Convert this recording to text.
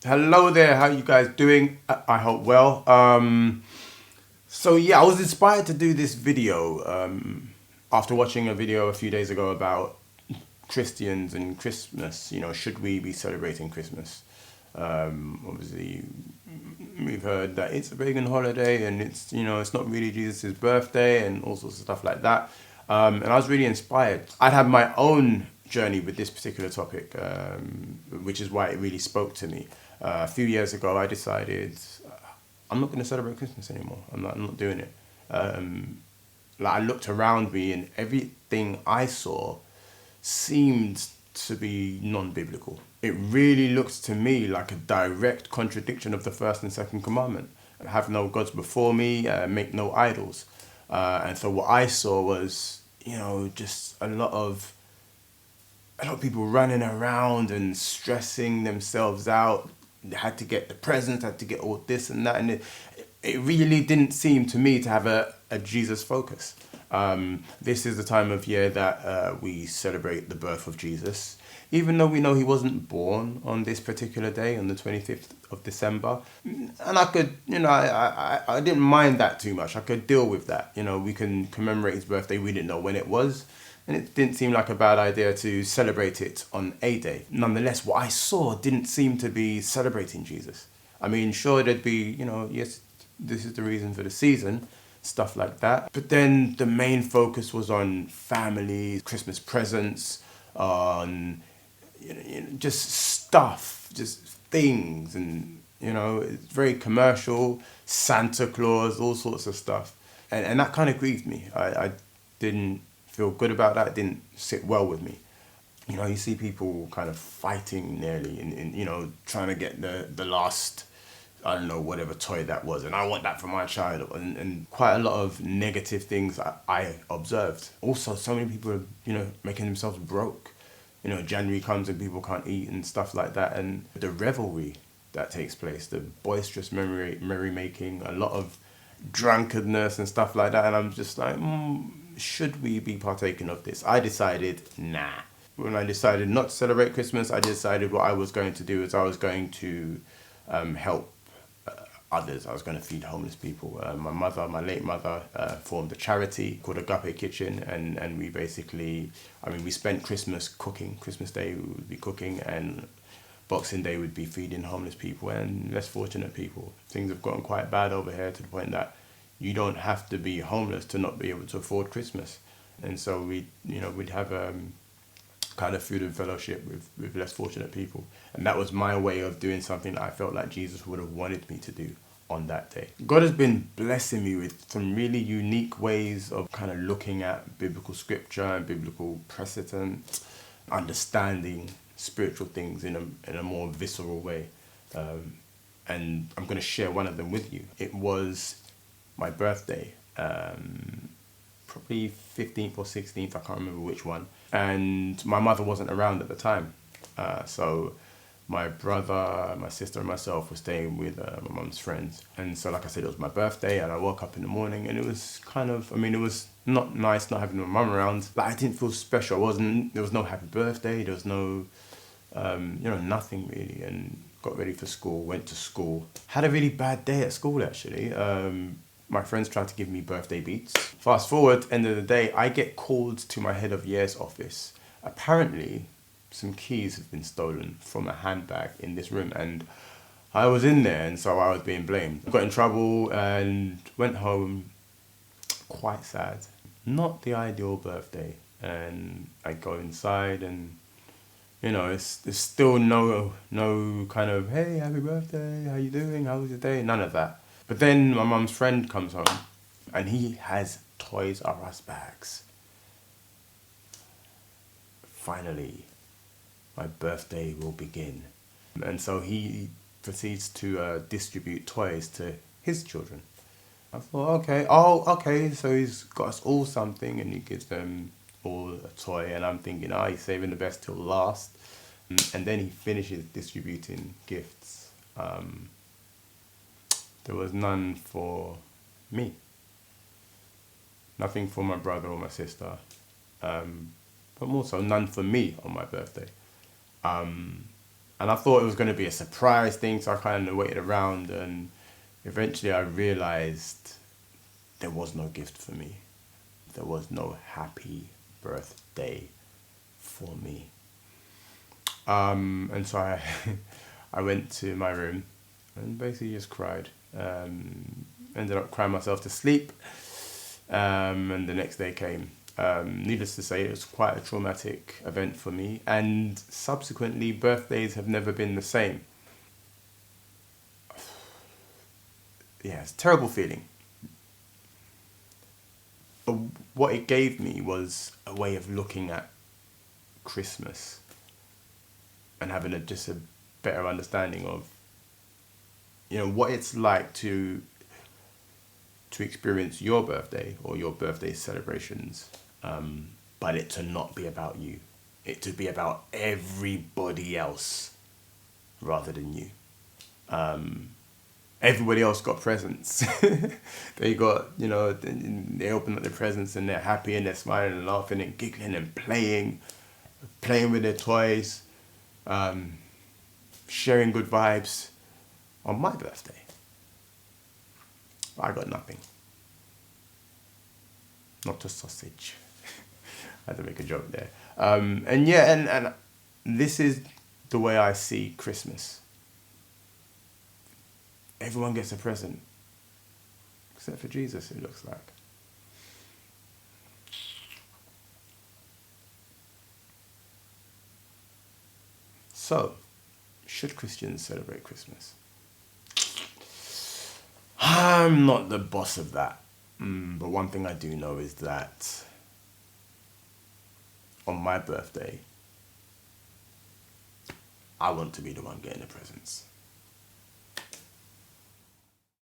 Hello there, how you guys doing? I hope well. So yeah, I was inspired to do this video after watching a video a few days ago about Christians and Christmas. Should we be celebrating Christmas? Obviously, we've heard that it's a pagan holiday and it's not really Jesus' birthday and all sorts of stuff like that. And I was really inspired. I'd had my own journey with this particular topic, which is why it really spoke to me. A few years ago, I decided I'm not going to celebrate Christmas anymore. I'm not doing it. Like I looked around me and everything I saw seemed to be non-biblical. It really looked to me like a direct contradiction of the first and second commandment. Have no gods before me, make no idols. And so what I saw was, just a lot of people running around and stressing themselves out. They had to get the presents, had to get all this and that, and it really didn't seem to me to have a Jesus focus. This is the time of year that we celebrate the birth of Jesus, even though we know he wasn't born on this particular day, on the 25th of December. And I could, I didn't mind that too much. I could deal with that. We can commemorate his birthday. We didn't know when it was. And it didn't seem like a bad idea to celebrate it on a day. Nonetheless, what I saw didn't seem to be celebrating Jesus. I mean, sure, there'd be, yes, this is the reason for the season, stuff like that. But then the main focus was on family, Christmas presents, on just stuff, just things. And, it's very commercial, Santa Claus, all sorts of stuff. And that kind of grieved me. I didn't feel good about that. It didn't sit well with me. You see people kind of fighting nearly and trying to get the last, I don't know, whatever toy that was. And I want that for my child. And quite a lot of negative things I observed. Also, so many people are, making themselves broke. January comes and people can't eat and stuff like that. And the revelry that takes place, the boisterous merrymaking, a lot of drunkenness and stuff like that. And I'm just like, should we be partaking of this? I decided, nah. When I decided not to celebrate Christmas, I decided what I was going to do is I was going to help others. I was going to feed homeless people. My late mother, formed a charity called Agape Kitchen, and we basically, we spent Christmas cooking. Christmas Day we would be cooking, and Boxing Day would be feeding homeless people and less fortunate people. Things have gotten quite bad over here to the point that you don't have to be homeless to not be able to afford Christmas. And so we'd have kind of food and fellowship with less fortunate people. And that was my way of doing something that I felt like Jesus would have wanted me to do on that day. God has been blessing me with some really unique ways of kind of looking at biblical scripture and biblical precedent, understanding spiritual things in a more visceral way. And I'm going to share one of them with you. It was my birthday, probably 15th or 16th, I can't remember which one. And my mother wasn't around at the time. So my brother, my sister and myself were staying with my mum's friends. And so, like I said, it was my birthday and I woke up in the morning and it was kind of, it was not nice not having my mum around. But I didn't feel special. There was no happy birthday. There was no, nothing really. And got ready for school, went to school. Had a really bad day at school, actually. My friends tried to give me birthday beats. Fast forward, end of the day, I get called to my head of year's office. Apparently, some keys have been stolen from a handbag in this room, and I was in there, and so I was being blamed. Got in trouble and went home quite sad. Not the ideal birthday. And I go inside and there's still no kind of, hey, happy birthday, how you doing, how was your day? None of that. But then my mum's friend comes home and he has Toys R Us bags. Finally, my birthday will begin. And so he proceeds to distribute toys to his children. I thought, okay, so he's got us all something and he gives them all a toy. And I'm thinking, he's saving the best till last. And then he finishes distributing gifts. There was none for me. Nothing for my brother or my sister. But more so, none for me on my birthday. And And I thought it was going to be a surprise thing, so I kind of waited around, and eventually I realized there was no gift for me. There was no happy birthday for me. And so I went to my room and basically just cried. Ended up crying myself to sleep. And the next day came. Needless to say, it was quite a traumatic event for me. And subsequently, birthdays have never been the same. Yeah, it's a terrible feeling. But what it gave me was a way of looking at Christmas and having just a better understanding of, what it's like to experience your birthday or your birthday celebrations, but it to not be about you, it to be about everybody else rather than you. Everybody else got presents. They got, they open up their presents and they're happy and they're smiling and laughing and giggling and playing with their toys, sharing good vibes. On my birthday, I got nothing. Not a sausage. I had to make a joke there. And this is the way I see Christmas. Everyone gets a present. Except for Jesus, it looks like. So, should Christians celebrate Christmas? I'm not the boss of that. But one thing I do know is that on my birthday, I want to be the one getting the presents.